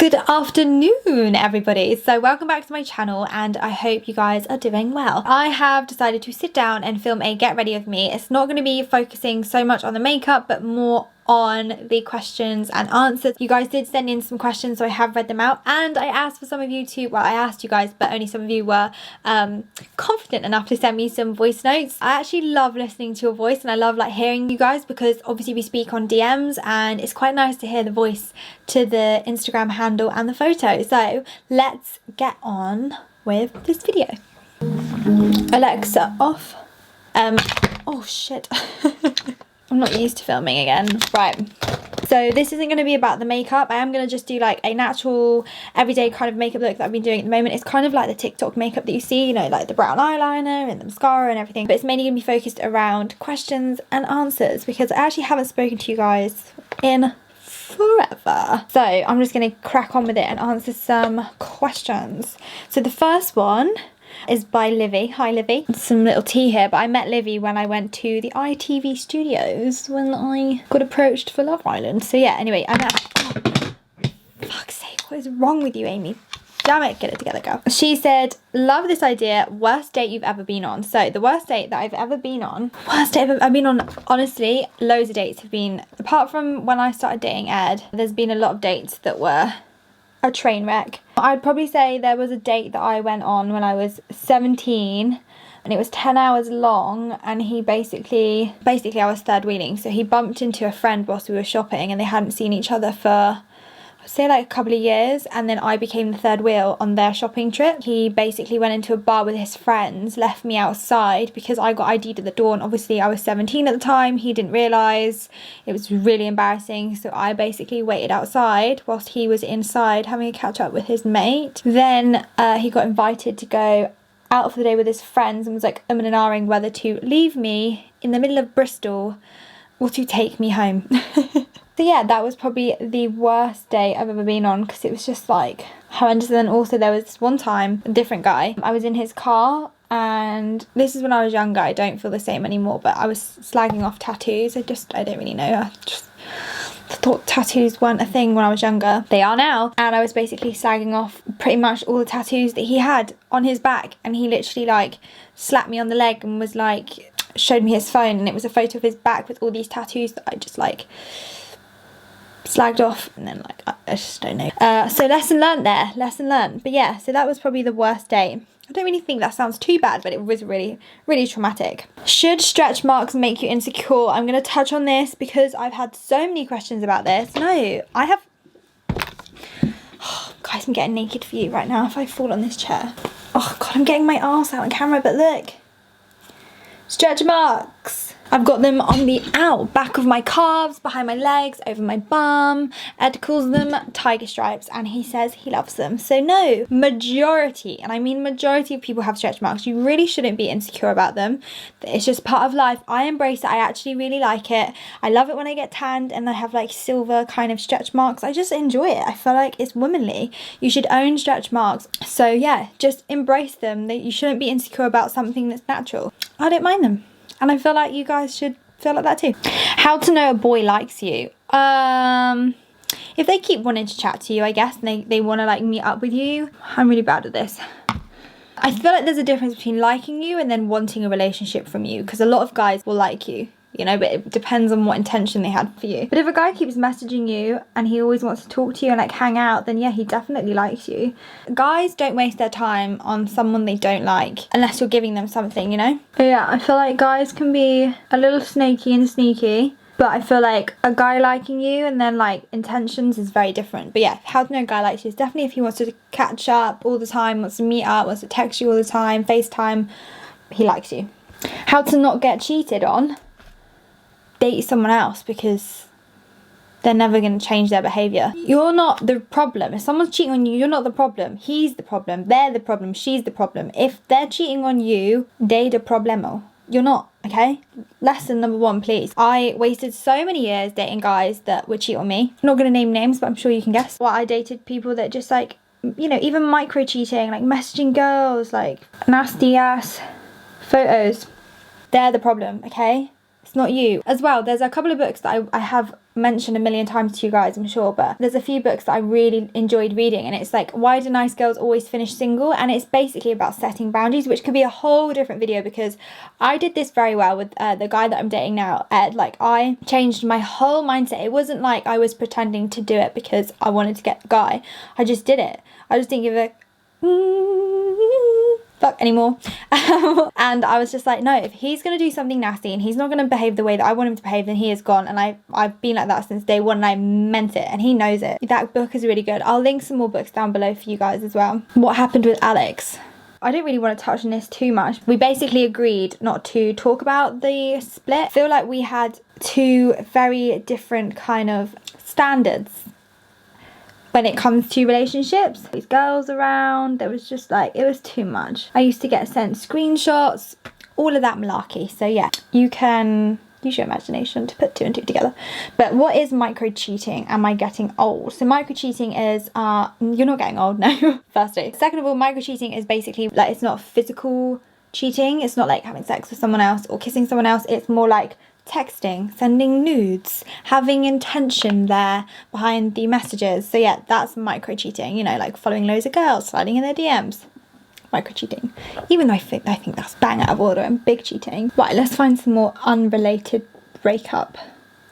Good afternoon, everybody. So welcome back to my channel and I hope you guys are doing well. I have decided to sit down and film a get ready of me. It's not going to be focusing so much on the makeup but more on the questions and answers. You guys did send in some questions, so I have read them out, and I asked for some of you to, well, I asked you guys but only some of you were confident enough to send me some voice notes. I actually love listening to your voice and I love like hearing you guys, because obviously we speak on DMs and it's quite nice to hear the voice to the Instagram handle and the photo. So let's get on with this video. Alexa off. Oh shit. I'm not used to filming again. Right, so this isn't going to be about the makeup. I am going to just do like a natural everyday kind of makeup look that I've been doing at the moment. It's kind of like the TikTok makeup that you see, you know, like the brown eyeliner and the mascara and everything, but it's mainly going to be focused around questions and answers because I actually haven't spoken to you guys in forever. So I'm just going to crack on with it and answer some questions. So the first one is by Livy. Hi Livy. Some little tea here, but I met Livy when I went to the ITV studios when I got approached for Love Island. So yeah, anyway, I met... Oh, fuck's sake, what is wrong with you, Amy? Damn it, get it together, girl. She said, love this idea, worst date you've ever been on. So the worst date that I've ever been on, I've been on, honestly, loads of dates have been, apart from when I started dating Ed, there's been a lot of dates that were a train wreck. I'd probably say there was a date that I went on when I was 17 and it was 10 hours long, and he basically I was third wheeling, so he bumped into a friend whilst we were shopping and they hadn't seen each other for, I'd say, like a couple of years, and then I became the third wheel on their shopping trip. He basically went into a bar with his friends, left me outside because I got ID'd at the door, and obviously I was 17 at the time. He didn't realise. It was really embarrassing, so I basically waited outside whilst he was inside having a catch up with his mate. Then he got invited to go out for the day with his friends and was like umming and ahhing whether to leave me in the middle of Bristol or to take me home. So yeah, that was probably the worst date I've ever been on because it was just like horrendous. And then also there was this one time, a different guy, I was in his car, and this is when I was younger, I don't feel the same anymore, but I was slagging off tattoos. I don't really know, I just thought tattoos weren't a thing when I was younger. They are now. And I was basically slagging off pretty much all the tattoos that he had on his back, and he literally like slapped me on the leg and was like, showed me his phone, and it was a photo of his back with all these tattoos that I just like slagged off, and then like I just don't know. So lesson learned there, lesson learned. But yeah, so that was probably the worst day. I don't really think that sounds too bad, but it was really, really traumatic. Should stretch marks make you insecure? I'm going to touch on this because I've had so many questions about this. No, I have... Oh, guys, I'm getting naked for you right now if I fall on this chair. Oh God, I'm getting my arse out on camera, but look. Stretch marks. I've got them on the back of my calves, behind my legs, over my bum. Ed calls them tiger stripes and he says he loves them. So no, majority, and I mean majority of people have stretch marks. You really shouldn't be insecure about them. It's just part of life. I embrace it. I actually really like it. I love it when I get tanned and I have like silver kind of stretch marks. I just enjoy it. I feel like it's womanly. You should own stretch marks. So yeah, just embrace them. You shouldn't be insecure about something that's natural. I don't mind them. And I feel like you guys should feel like that too. How to know a boy likes you? If they keep wanting to chat to you, I guess, and they want to like meet up with you. I'm really bad at this. I feel like there's a difference between liking you and then wanting a relationship from you, because a lot of guys will like you, you know, but it depends on what intention they had for you. But if a guy keeps messaging you and he always wants to talk to you and like hang out, then yeah, he definitely likes you. Guys don't waste their time on someone they don't like unless you're giving them something, you know? But yeah, I feel like guys can be a little snaky and sneaky, but I feel like a guy liking you and then like intentions is very different. But yeah, how to know a guy likes you is definitely if he wants to catch up all the time, wants to meet up, wants to text you all the time, FaceTime, he likes you. How to not get cheated on? Date someone else, because they're never going to change their behaviour. You're not the problem. If someone's cheating on you, you're not the problem. He's the problem. They're the problem. She's the problem. If they're cheating on you, they the problemo. You're not, okay? Lesson number 1, please. I wasted so many years dating guys that would cheat on me. I'm not going to name names, but I'm sure you can guess. Well, I dated people that just like, you know, even micro cheating, like messaging girls, like nasty ass photos. They're the problem, okay? It's not you. As well, there's a couple of books that I have mentioned a million times to you guys, I'm sure, but there's a few books that I really enjoyed reading, and it's like, Why Do Nice Girls Always Finish Single? And it's basically about setting boundaries, which could be a whole different video, because I did this very well with the guy that I'm dating now, Ed. Like, I changed my whole mindset. It wasn't like I was pretending to do it because I wanted to get the guy. I just did it. I just didn't give a fuck anymore. And I was just like, no, if he's gonna do something nasty and he's not gonna behave the way that I want him to behave, then he is gone. And I've been like that since day one, and I meant it, and he knows it. That book is really good. I'll link some more books down below for you guys as well. What happened with Alex? I don't really want to touch on this too much. We basically agreed not to talk about the split. I feel like we had two very different kind of standards when it comes to relationships. These girls around, there was just like, it was too much. I used to get sent screenshots, all of that malarkey. So yeah, you can use your imagination to put two and two together. But what is micro cheating? Am I getting old? So micro cheating is, you're not getting old, no. Firstly. Second of all, micro cheating is basically like, it's not physical cheating. It's not like having sex with someone else or kissing someone else. It's more like texting, sending nudes, having intention there behind the messages. So yeah, that's micro cheating, you know, like following loads of girls, sliding in their DMs. Micro cheating. Even though I think that's bang out of order and big cheating. Right, let's find some more unrelated breakup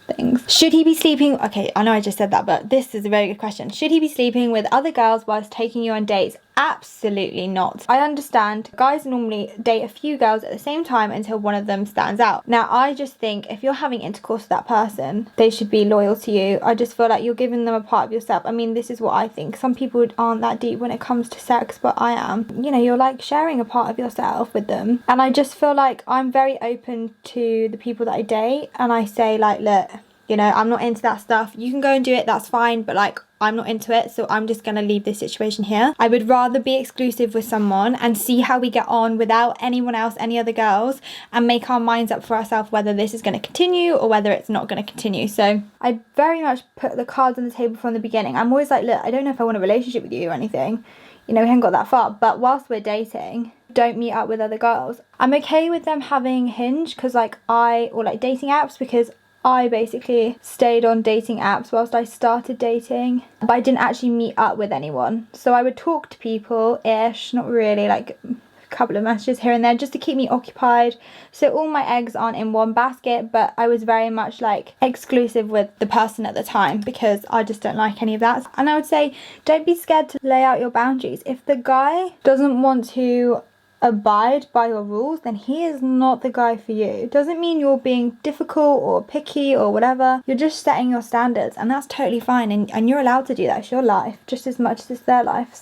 things. Should he be sleeping? Okay, I know I just said that, but this is a very good question. Should he be sleeping with other girls whilst taking you on dates? Absolutely not. I understand guys normally date a few girls at the same time until one of them stands out. Now, I just think if you're having intercourse with that person, they should be loyal to you. I just feel like you're giving them a part of yourself. I mean, this is what I think. Some people aren't that deep when it comes to sex, but I am. You know, you're like sharing a part of yourself with them. And I just feel like I'm very open to the people that I date, and I say like, look, you know, I'm not into that stuff. You can go and do it, that's fine, but like, I'm not into it, so I'm just gonna leave this situation here. I would rather be exclusive with someone and see how we get on without anyone else, any other girls, and make our minds up for ourselves whether this is gonna continue or whether it's not gonna continue. So I very much put the cards on the table from the beginning. I'm always like, look, I don't know if I want a relationship with you or anything. You know, we haven't got that far, but whilst we're dating, don't meet up with other girls. I'm okay with them having Hinge, because like or like dating apps, because I basically stayed on dating apps whilst I started dating, but I didn't actually meet up with anyone. So I would talk to people-ish, not really, like a couple of messages here and there just to keep me occupied. So all my eggs aren't in one basket, but I was very much like exclusive with the person at the time because I just don't like any of that. And I would say, don't be scared to lay out your boundaries. If the guy doesn't want to abide by your rules, then he is not the guy for you. It doesn't mean you're being difficult or picky or whatever. You're just setting your standards, and that's totally fine, and you're allowed to do that. It's your life just as much as it's their life.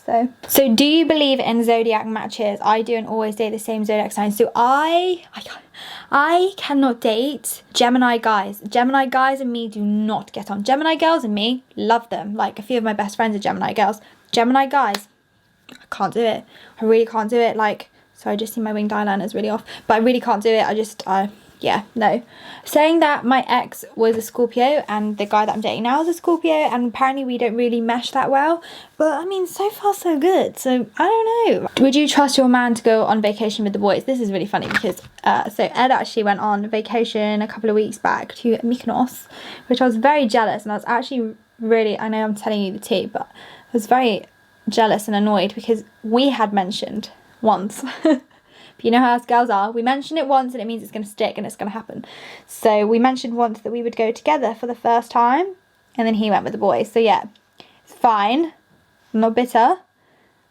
So do you believe in zodiac matches? I do, and always date the same zodiac sign. So I cannot date Gemini guys. Gemini guys and me do not get on. Gemini girls and me, love them. Like, a few of my best friends are Gemini girls. Gemini guys, I can't do it. I really can't do it. Like, so I just see my winged eyeliner is really off, but I really can't do it. Yeah, no. Saying that my ex was a Scorpio and the guy that I'm dating now is a Scorpio, and apparently we don't really mesh that well, but I mean, so far so good. So I don't know. Would you trust your man to go on vacation with the boys? This is really funny because so Ed actually went on vacation a couple of weeks back to Mykonos, which I was very jealous, and I was actually really, I know I'm telling you the tea, but I was very jealous and annoyed because we had mentioned once but you know how us girls are, we mention it once and it means it's going to stick and it's going to happen. So we mentioned once that we would go together for the first time, and then he went with the boys. So yeah, it's fine, I'm not bitter,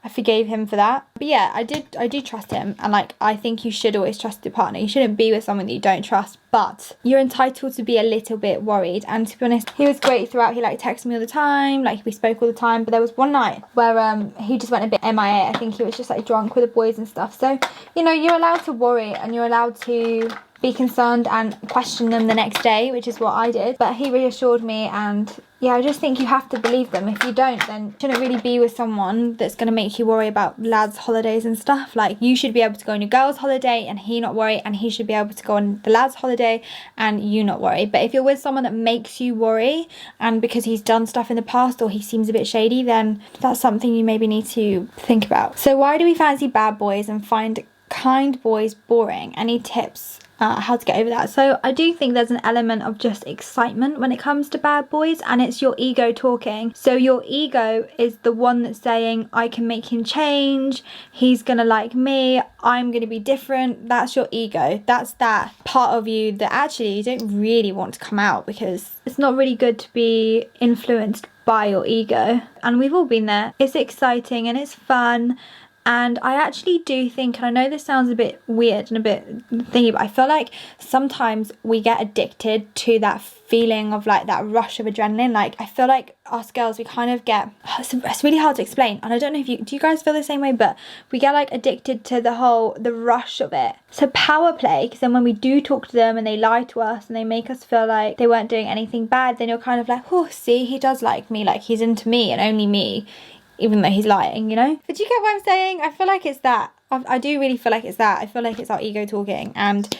I forgave him for that. But yeah, I do trust him, and like, I think you should always trust your partner. You shouldn't be with someone that you don't trust, but you're entitled to be a little bit worried. And to be honest, he was great throughout. He like texted me all the time, like we spoke all the time, but there was one night where he just went a bit MIA. I think he was just like drunk with the boys and stuff. So, you know, you're allowed to worry and you're allowed to be concerned and question them the next day, which is what I did. But he reassured me, and yeah, I just think you have to believe them. If you don't, then you shouldn't really be with someone that's going to make you worry about lads' holidays and stuff. Like, you should be able to go on your girl's holiday and he not worry, and he should be able to go on the lad's holiday and you not worry. But if you're with someone that makes you worry, and because he's done stuff in the past or he seems a bit shady, then that's something you maybe need to think about. So why do we fancy bad boys and find kind boys boring? Any tips? how to get over that. So I do think there's an element of just excitement when it comes to bad boys, and it's your ego talking. So your ego is the one that's saying, I can make him change, he's gonna like me, I'm gonna be different. That's your ego. That's that part of you that actually you don't really want to come out, because it's not really good to be influenced by your ego. And we've all been there. It's exciting and it's fun. And I actually do think, and I know this sounds a bit weird and a bit thingy, but I feel like sometimes we get addicted to that feeling of like that rush of adrenaline. Like I feel like us girls, we kind of get, it's really hard to explain, and I don't know if do you guys feel the same way, but we get like addicted to the rush of it. So power play, because then when we do talk to them and they lie to us and they make us feel like they weren't doing anything bad, then you're kind of like, oh, see, he does like me, like he's into me and only me, even though he's lying, you know? But do you get what I'm saying? I feel like it's that. I do really feel like it's that. I feel like it's our ego talking, and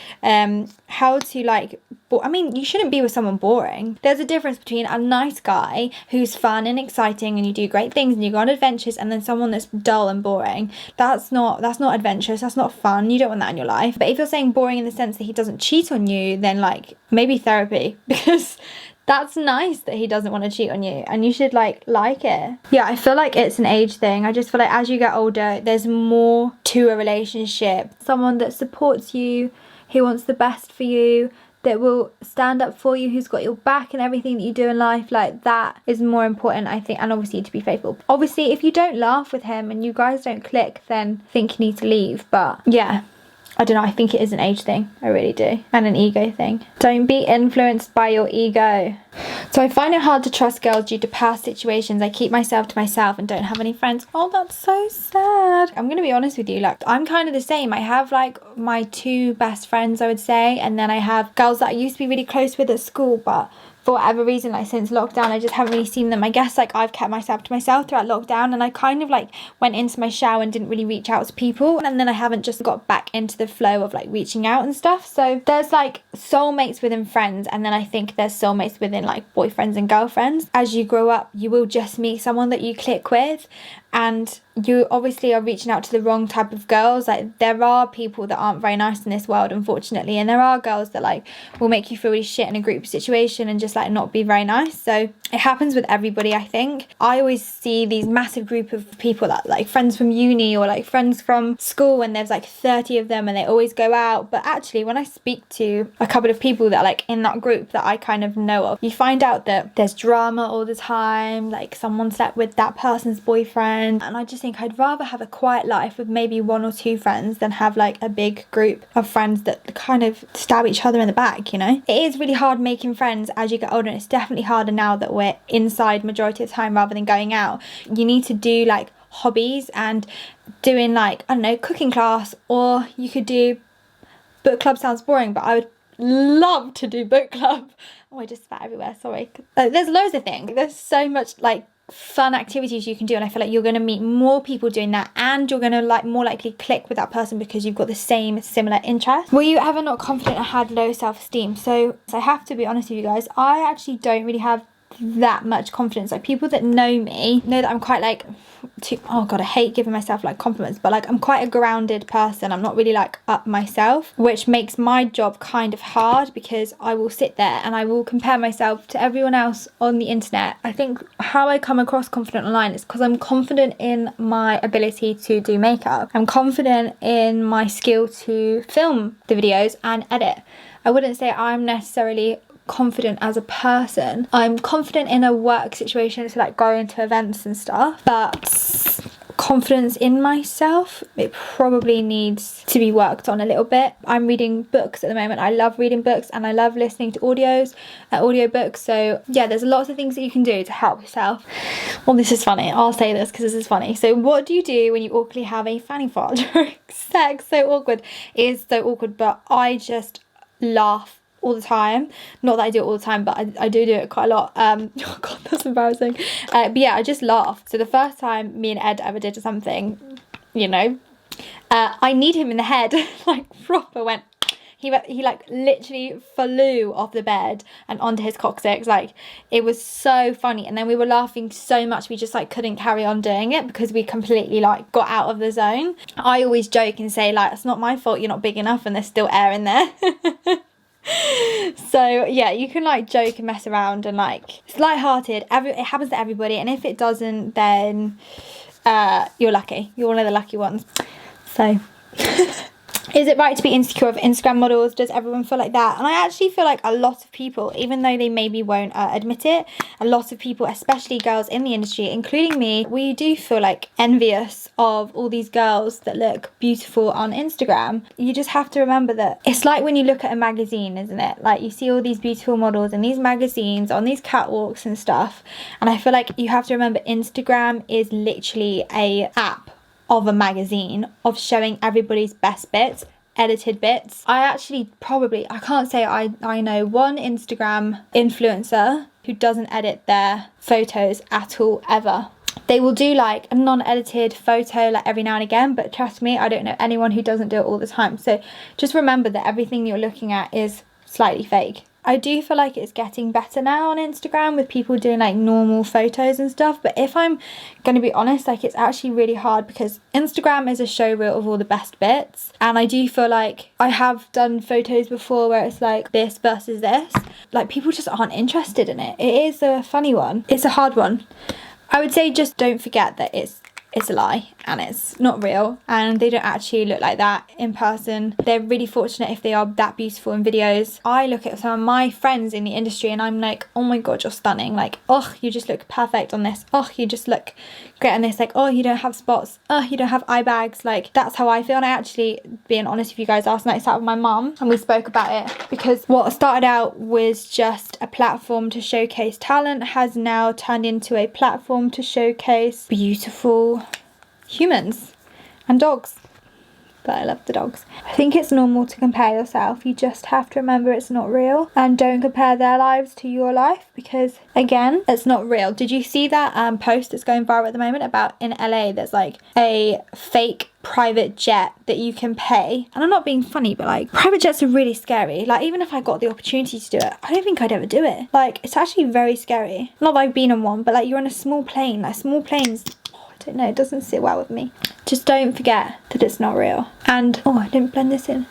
how to like, I mean, you shouldn't be with someone boring. There's a difference between a nice guy who's fun and exciting and you do great things and you go on adventures, and then someone that's dull and boring. That's not adventurous, that's not fun. You don't want that in your life. But if you're saying boring in the sense that he doesn't cheat on you, then like maybe therapy, because that's nice that he doesn't want to cheat on you, and you should like it. Yeah, I feel like it's an age thing. I just feel like as you get older, there's more to a relationship. Someone that supports you, who wants the best for you, that will stand up for you, who's got your back in everything that you do in life, like that is more important, I think. And obviously to be faithful. Obviously if you don't laugh with him and you guys don't click, then I think you need to leave. But yeah, I don't know, I think it is an age thing, I really do, and an ego thing. Don't be influenced by your ego. So I find it hard to trust girls due to past situations. I keep myself to myself and don't have any friends. Oh, that's so sad. I'm gonna be honest with you, like I'm kind of the same. I have like my 2 best friends, I would say, and then I have girls that I used to be really close with at school, but for whatever reason, like since lockdown, I just haven't really seen them. I guess like I've kept myself to myself throughout lockdown, and I kind of like went into my shower and didn't really reach out to people, and then I haven't just got back into the flow of like reaching out and stuff. So there's like soulmates within friends, and then I think there's soulmates within like boyfriends and girlfriends. As you grow up, you will just meet someone that you click with, and you obviously are reaching out to the wrong type of girls. Like there are people that aren't very nice in this world, unfortunately, and there are girls that like will make you feel really shit in a group situation and just like not be very nice. So it happens with everybody, I think. I always see these massive group of people that like friends from uni or like friends from school, and there's like 30 of them and they always go out. But actually when I speak to a couple of people that are like in that group that I kind of know of, you find out that there's drama all the time, like someone slept with that person's boyfriend. And I just think I'd rather have a quiet life with maybe 1 or 2 friends than have like a big group of friends that kind of stab each other in the back, you know? It is really hard making friends as you get older, and it's definitely harder now that we're inside majority of the time rather than going out. You need to do like hobbies and doing like, I don't know, cooking class, or you could do book club. Sounds boring, but I would love to do book club. Oh, I just spat everywhere, sorry. There's loads of things. There's so much like fun activities you can do, and I feel like you're going to meet more people doing that, and you're going to like more likely click with that person because you've got the same similar interests. Were you ever not confident or had low self-esteem? So I have to be honest with you guys, I actually don't really have that much confidence. Like people that know me know that I'm quite like oh god, I hate giving myself like compliments, but like I'm quite a grounded person. I'm not really like up myself, which makes my job kind of hard because I will sit there and I will compare myself to everyone else on the internet. I think how I come across confident online is because I'm confident in my ability to do makeup. I'm confident in my skill to film the videos and edit. I wouldn't say I'm necessarily confident as a person. I'm confident in a work situation to like go into events and stuff, but confidence in myself, it probably needs to be worked on a little bit. I'm reading books at the moment. I love reading books and I love listening to audiobooks. So yeah, there's lots of things that you can do to help yourself. Well, this is funny. I'll say this because this is funny. So what do you do when you awkwardly have a fanny fart during sex? So awkward. It is so awkward, but I just laugh all the time. Not that I do it all the time, but I do it quite a lot. Oh god, that's embarrassing. But yeah, I just laugh. So the first time me and Ed ever did something, you know, I kneed him in the head, like proper went. He like literally flew off the bed and onto his coccyx. Like, it was so funny. And then we were laughing so much we just like couldn't carry on doing it because we completely like got out of the zone. I always joke and say like, it's not my fault you're not big enough and there's still air in there. So yeah, you can like joke and mess around and like, it's lighthearted. It happens to everybody, and if it doesn't, then you're lucky. You're one of the lucky ones. So is it right to be insecure of Instagram models? Does everyone feel like that? And I actually feel like a lot of people, even though they maybe won't admit it, a lot of people, especially girls in the industry, including me, we do feel like envious of all these girls that look beautiful on Instagram. You just have to remember that it's like when you look at a magazine, isn't it? Like, you see all these beautiful models in these magazines on these catwalks and stuff, and I feel like you have to remember Instagram is literally a app of a magazine of showing everybody's best bits, edited bits. I can't say I know one Instagram influencer who doesn't edit their photos at all, ever. They will do like a non-edited photo like every now and again, but trust me, I don't know anyone who doesn't do it all the time. So just remember that everything you're looking at is slightly fake. I do feel like it's getting better now on Instagram with people doing like normal photos and stuff, but if I'm going to be honest, like, it's actually really hard because Instagram is a show reel of all the best bits, and I do feel like I have done photos before where it's like this versus this, like people just aren't interested in it. It is a funny one. It's a hard one. I would say just don't forget that it's a lie and it's not real, and they don't actually look like that in person. They're really fortunate if they are that beautiful in videos. I look at some of my friends in the industry and I'm like, oh my god, you're stunning. Like, oh, you just look perfect on this. Oh, you just look great on this. Like, oh, you don't have spots. Oh, you don't have eye bags. Like, that's how I feel. And I actually, being honest with you guys, last night I sat with my mum and we spoke about it, because what started out was just a platform to showcase talent has now turned into a platform to showcase beautiful humans and dogs. But I love the dogs. I think it's normal to compare yourself. You just have to remember it's not real, and don't compare their lives to your life, because again, it's not real. Did you see that post that's going viral at the moment about in LA there's like a fake private jet that you can pay? And I'm not being funny, but like, private jets are really scary. Like, even if I got the opportunity to do it, I don't think I'd ever do it. Like, it's actually very scary. Not that I've been on one, but like, you're on a small plane. Like, small planes, I don't know, it doesn't sit well with me. Just don't forget that it's not real. And oh, I didn't blend this in.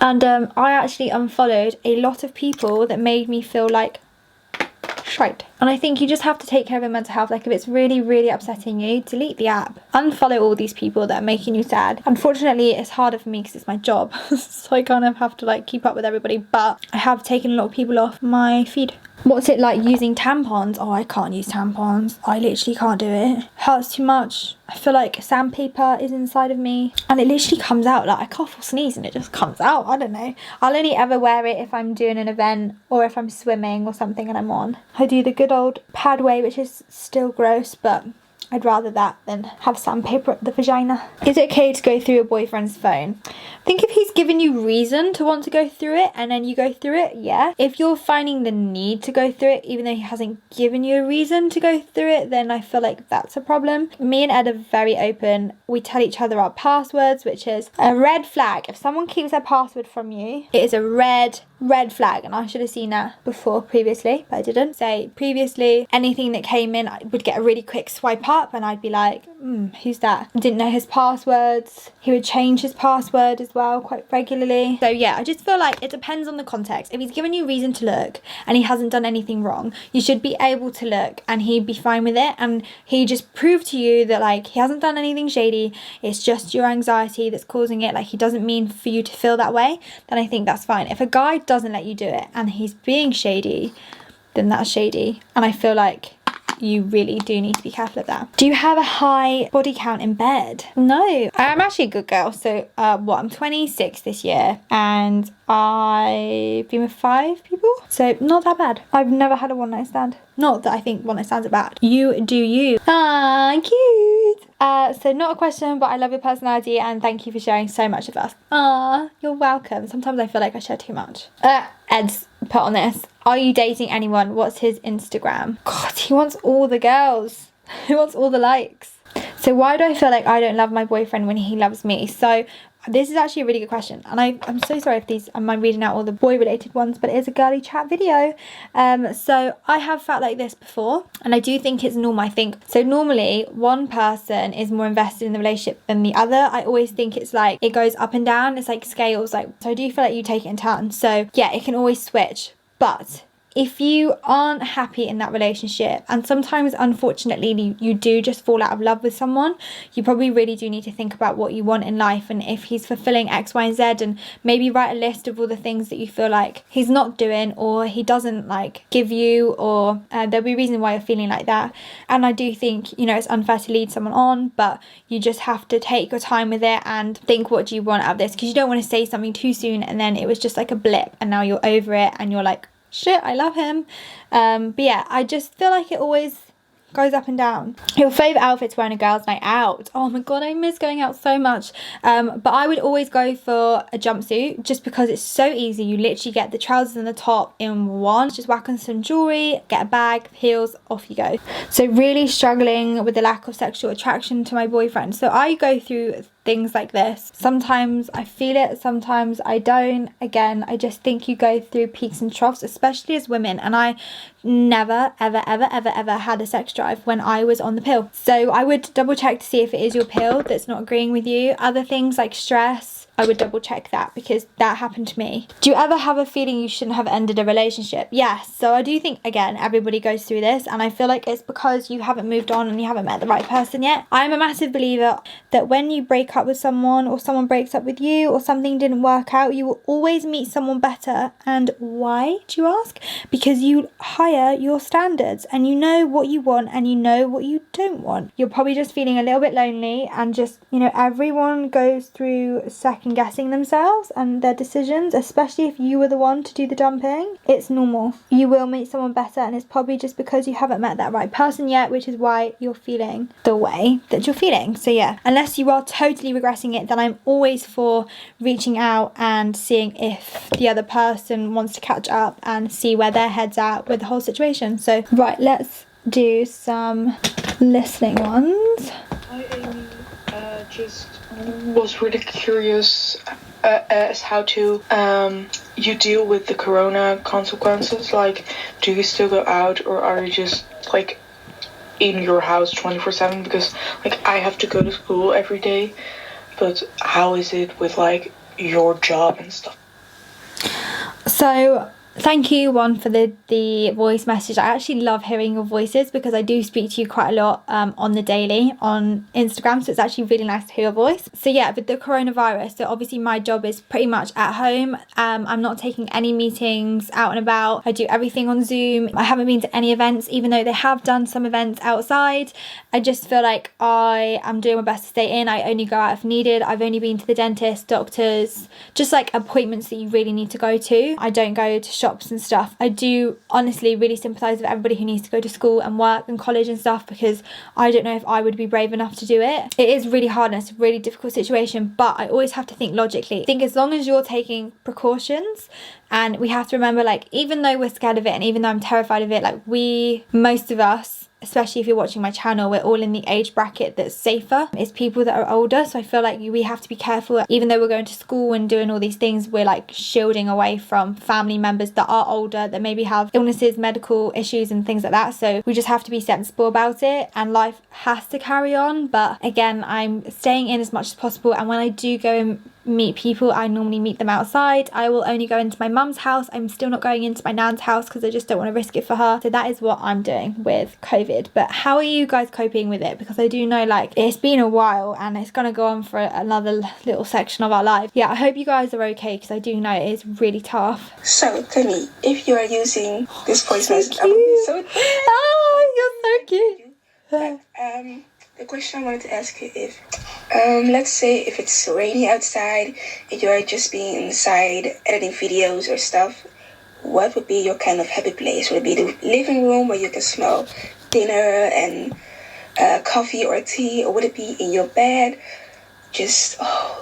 And I actually unfollowed a lot of people that made me feel like shite. And I think you just have to take care of your mental health. Like, if it's really, really upsetting you, delete the app. Unfollow all these people that are making you sad. Unfortunately, it's harder for me because it's my job. So I kind of have to like keep up with everybody. But I have taken a lot of people off my feed. What's it like using tampons? Oh, I can't use tampons. I literally can't do it. Hurts too much. I feel like sandpaper is inside of me and it literally comes out. Like, I cough or sneeze and it just comes out. I don't know. I'll only ever wear it if I'm doing an event or if I'm swimming or something and I'm on. I do the good old pad way, which is still gross, but I'd rather that than have sandpaper up the vagina. Is it okay to go through your boyfriend's phone? I think if he's given you reason to want to go through it and then you go through it, yeah. If you're finding the need to go through it even though he hasn't given you a reason to go through it, then I feel like that's a problem. Me and Ed are very open. We tell each other our passwords, which is a red flag. If someone keeps their password from you, it is a red flag. And I should have seen that previously, but I didn't. Say previously, anything that came in, I would get a really quick swipe up and I'd be like, who's that? I didn't know his passwords. He would change his password as well quite regularly. So yeah, I just feel like it depends on the context. If he's given you reason to look and he hasn't done anything wrong, you should be able to look and he'd be fine with it, and he just proved to you that like he hasn't done anything shady, it's just your anxiety that's causing it, like he doesn't mean for you to feel that way, then I think that's fine. If a guy doesn't let you do it and he's being shady, then that's shady, and I feel like you really do need to be careful of that. Do you have a high body count in bed? No, I'm actually a good girl. So I'm 26 this year and I've been with 5 people, so not that bad. I've never had a one night stand. Not that I think one night stands are bad. You do you. Ah, cute. So not a question, but I love your personality and thank you for sharing so much of us. Ah, you're welcome. Sometimes I feel like I share too much. Ed's put on this. Are you dating anyone? What's his Instagram? God, he wants all the girls. He wants all the likes. So why do I feel like I don't love my boyfriend when he loves me? So this is actually a really good question, and I'm so sorry if these am I reading out all the boy related ones, but it is a girly chat video. So I have felt like this before, and I do think it's normal. I think so normally one person is more invested in the relationship than the other. I always think it's like it goes up and down, it's like scales, like, so I do feel like you take it in turns. So yeah, it can always switch. But if you aren't happy in that relationship, and sometimes unfortunately you do just fall out of love with someone, you probably really do need to think about what you want in life, and if he's fulfilling X, Y and Z, and maybe write a list of all the things that you feel like he's not doing or he doesn't like give you, or there'll be a reason why you're feeling like that. And I do think, you know, it's unfair to lead someone on, but you just have to take your time with it and think, what do you want out of this? Because you don't want to say something too soon and then it was just like a blip and now you're over it and you're like, shit, I love him. But yeah, I just feel like it always goes up and down. Your favourite outfit's wearing a girls' night out. Oh my god, I miss going out so much. But I would always go for a jumpsuit just because it's so easy. You literally get the trousers and the top in one. Just whack on some jewellery, get a bag, heels, off you go. So really struggling with the lack of sexual attraction to my boyfriend. So I go through things like this. Sometimes I feel it, sometimes I don't. Again, I just think you go through peaks and troughs, especially as women, and I never ever had a sex drive when I was on the pill. So I would double check to see if it is your pill that's not agreeing with you. Other things like stress, I would double check that because that happened to me. Do you ever have a feeling you shouldn't have ended a relationship? Yes. So I do think, again, everybody goes through this, and I feel like it's because you haven't moved on and you haven't met the right person yet. I'm a massive believer that when you break up with someone, or someone breaks up with you, or something didn't work out, you will always meet someone better. And why, do you ask? Because you higher your standards and you know what you want and you know what you don't want. You're probably just feeling a little bit lonely, and just, you know, everyone goes through second guessing themselves and their decisions, especially if you were the one to do the dumping. It's normal. You will meet someone better, and it's probably just because you haven't met that right person yet, which is why you're feeling the way that you're feeling. So yeah, unless you are totally regressing it, then I'm always for reaching out and seeing if the other person wants to catch up and see where their head's at with the whole situation. So right, let's do some listening ones. Hi Amy, just was really curious as how to you deal with the corona consequences. Like, do you still go out, or are you just like in your house 24/7? Because like I have to go to school every day, but how is it with like your job and stuff? So thank you, one, for the voice message. I actually love hearing your voices because I do speak to you quite a lot on the daily on Instagram, so it's actually really nice to hear your voice. So yeah, with the coronavirus, so obviously my job is pretty much at home. I'm not taking any meetings out and about. I do everything on Zoom. I haven't been to any events, even though they have done some events outside. I just feel like I am doing my best to stay in. I only go out if needed. I've only been to the dentist, doctors, just like appointments that you really need to go to. I don't go to shops and stuff. I do honestly really sympathise with everybody who needs to go to school and work and college and stuff, because I don't know if I would be brave enough to do it. It is really hard and it's a really difficult situation, but I always have to think logically. I think as long as you're taking precautions, and we have to remember, like, even though we're scared of it and even though I'm terrified of it, like, most of us, especially if you're watching my channel, we're all in the age bracket that's safer. It's people that are older, so I feel like we have to be careful. Even though we're going to school and doing all these things, we're like shielding away from family members that are older, that maybe have illnesses, medical issues and things like that. So we just have to be sensible about it, and life has to carry on. But again, I'm staying in as much as possible, and when I do go and meet people, I normally meet them outside. I will only go into my mum's house. I'm still not going into my nan's house because I just don't want to risk it for her. So that is what I'm doing with COVID. But how are you guys coping with it? Because I do know, like, it's been a while and it's going to go on for another little section of our life. Yeah, I hope you guys are okay, because I do know it is really tough. So tell me, if you are using this voice message, I would be so oh, you're so cute. But, the question I wanted to ask you is, let's say if it's rainy outside and you're just being inside editing videos or stuff, what would be your kind of happy place? Would it be the living room where you can smell dinner and coffee or tea, or would it be in your bed, just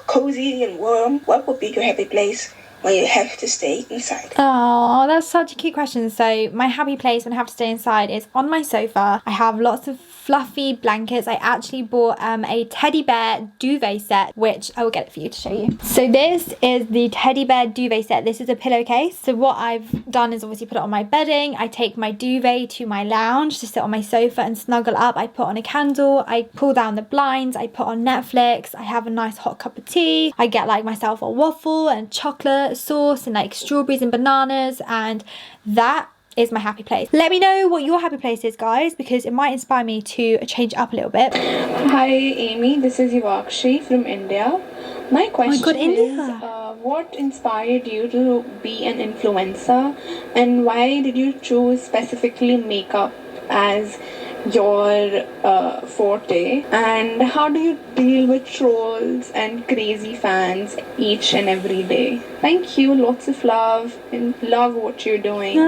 cozy and warm? What would be your happy place when you have to stay inside? Oh, that's such a cute question. So my happy place when I have to stay inside is on my sofa. I have lots of fluffy blankets. I actually bought a teddy bear duvet set, which I will get it for you to show you. So this is the teddy bear duvet set. This is a pillowcase. So what I've done is obviously put it on my bedding. I take my duvet to my lounge to sit on my sofa and snuggle up. I put on a candle. I pull down the blinds. I put on Netflix. I have a nice hot cup of tea. I get like myself a waffle and chocolate sauce and like strawberries and bananas, and that is my happy place. Let me know what your happy place is, guys, because it might inspire me to change it up a little bit. Hi Amy, this is Yuvakshi from India. My question is, what inspired you to be an influencer, and why did you choose specifically makeup as your forte, and how do you deal with trolls and crazy fans each and every day? Thank you, lots of love, and love what you're doing.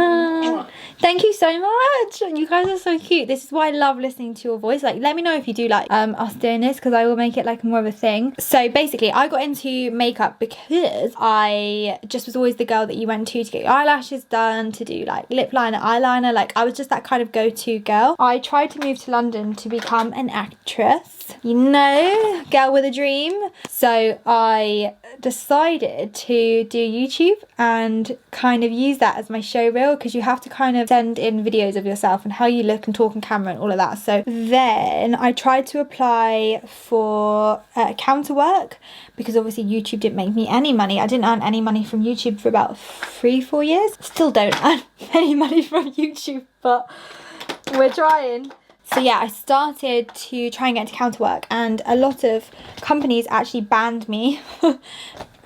Thank you so much. You guys are so cute. This is why I love listening to your voice. Like, let me know if you do like us doing this, because I will make it like more of a thing. So basically, I got into makeup because I just was always the girl that you went to get your eyelashes done, to do like lip liner, eyeliner. Like, I was just that kind of go-to girl. I tried to move to London to become an actress, you know, girl with a dream. So I decided to do YouTube and kind of use that as my show reel, because you have to kind of send in videos of yourself and how you look and talk on camera and all of that. So then I tried to apply for counter work, because obviously YouTube didn't make me any money. I didn't earn any money from YouTube for about 3-4 years. Still don't earn any money from YouTube, but we're trying. So yeah, I started to try and get into counter work, and a lot of companies actually banned me.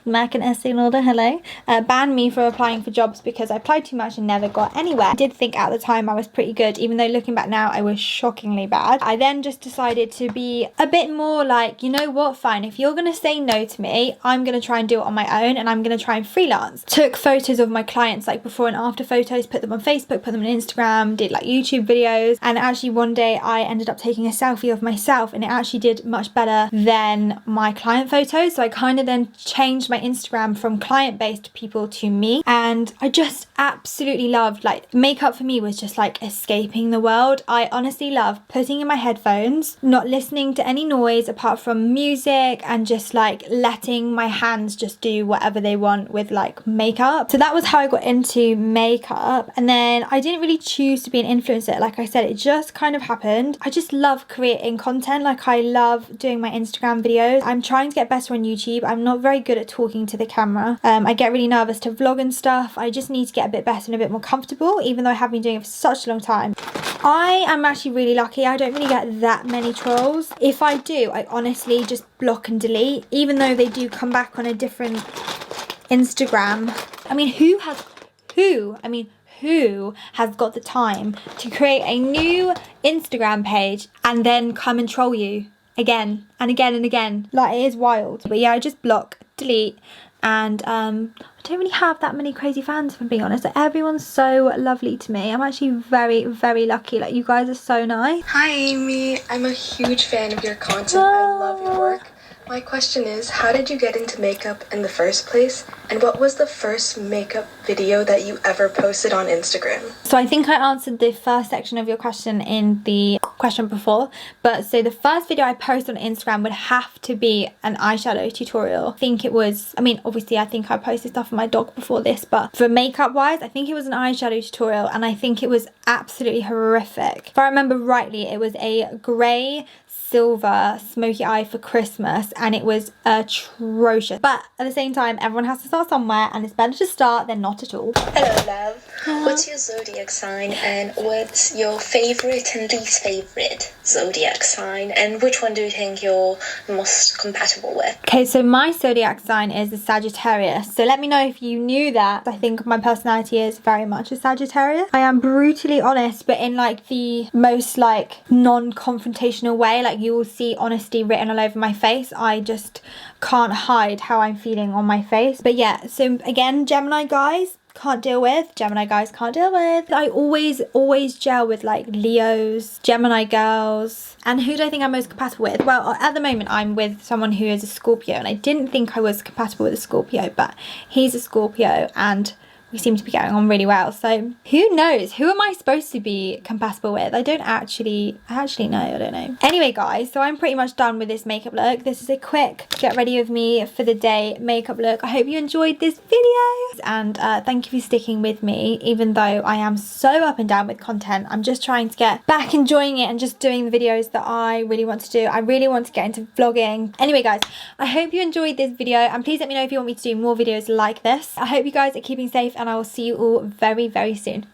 Mac and Estee Lauder, hello. Banned me for applying for jobs because I applied too much and never got anywhere. I did think at the time I was pretty good, even though looking back now I was shockingly bad. I then just decided to be a bit more like, you know what, fine, if you're gonna say no to me, I'm gonna try and do it on my own, and I'm gonna try and freelance. Took photos of my clients, like before and after photos, put them on Facebook, put them on Instagram, did like YouTube videos, and actually one day I ended up taking a selfie of myself, and it actually did much better than my client photos. So I kind of then changed my Instagram from client-based people to me, and I just absolutely loved, like, makeup for me was just like escaping the world. I honestly love putting in my headphones, not listening to any noise apart from music, and just like letting my hands just do whatever they want with like makeup. So that was how I got into makeup, and then I didn't really choose to be an influencer. Like I said, it just kind of happened. I just love creating content. Like, I love doing my Instagram videos. I'm trying to get better on YouTube. I'm not very good at talking to the camera. I get really nervous to vlog and stuff. I just need to get a bit better and a bit more comfortable, even though I have been doing it for such a long time. I am actually really lucky. I don't really get that many trolls. If I do, I honestly just block and delete, even though they do come back on a different Instagram. I mean, who has got the time to create a new Instagram page and then come and troll you again and again and again? Like, it is wild. But yeah, I just block, delete, and I don't really have that many crazy fans, if I'm being honest. Like, everyone's so lovely to me. I'm actually very, very lucky. Like, you guys are so nice. Hi Amy, I'm a huge fan of your content. I love your work. My question is, how did you get into makeup in the first place? And what was the first makeup video that you ever posted on Instagram? So I think I answered the first section of your question in the question before. But so the first video I posted on Instagram would have to be an eyeshadow tutorial. I think it was, I mean, obviously I think I posted stuff for my dog before this, but for makeup wise, I think it was an eyeshadow tutorial, and I think it was absolutely horrific. If I remember rightly, it was a grey silver smoky eye for Christmas, and it was atrocious. But at the same time, everyone has to start somewhere, and it's better to start than not at all. Hello love, what's your zodiac sign, and what's your favorite and least favorite zodiac sign, and which one do you think you're most compatible with? Okay, so my zodiac sign is a Sagittarius, so let me know if you knew that. I think my personality is very much a Sagittarius. I am brutally honest, but in like the most like non-confrontational way. Like, you will see honesty written all over my face. I just can't hide how I'm feeling on my face. But yeah, so again, Gemini guys can't deal with. I always gel with like Leos, Gemini girls. And who do I think I'm most compatible with? Well, at the moment I'm with someone who is a Scorpio, and I didn't think I was compatible with a Scorpio, but he's a Scorpio, and we seem to be getting on really well. So who knows? Who am I supposed to be compatible with? I actually know. I don't know. Anyway, guys, so I'm pretty much done with this makeup look. This is a quick get ready with me for the day makeup look. I hope you enjoyed this video, and thank you for sticking with me, even though I am so up and down with content. I'm just trying to get back enjoying it and just doing the videos that I really want to do. I really want to get into vlogging. Anyway, guys, I hope you enjoyed this video, and please let me know if you want me to do more videos like this. I hope you guys are keeping safe, and I will see you all very, very soon.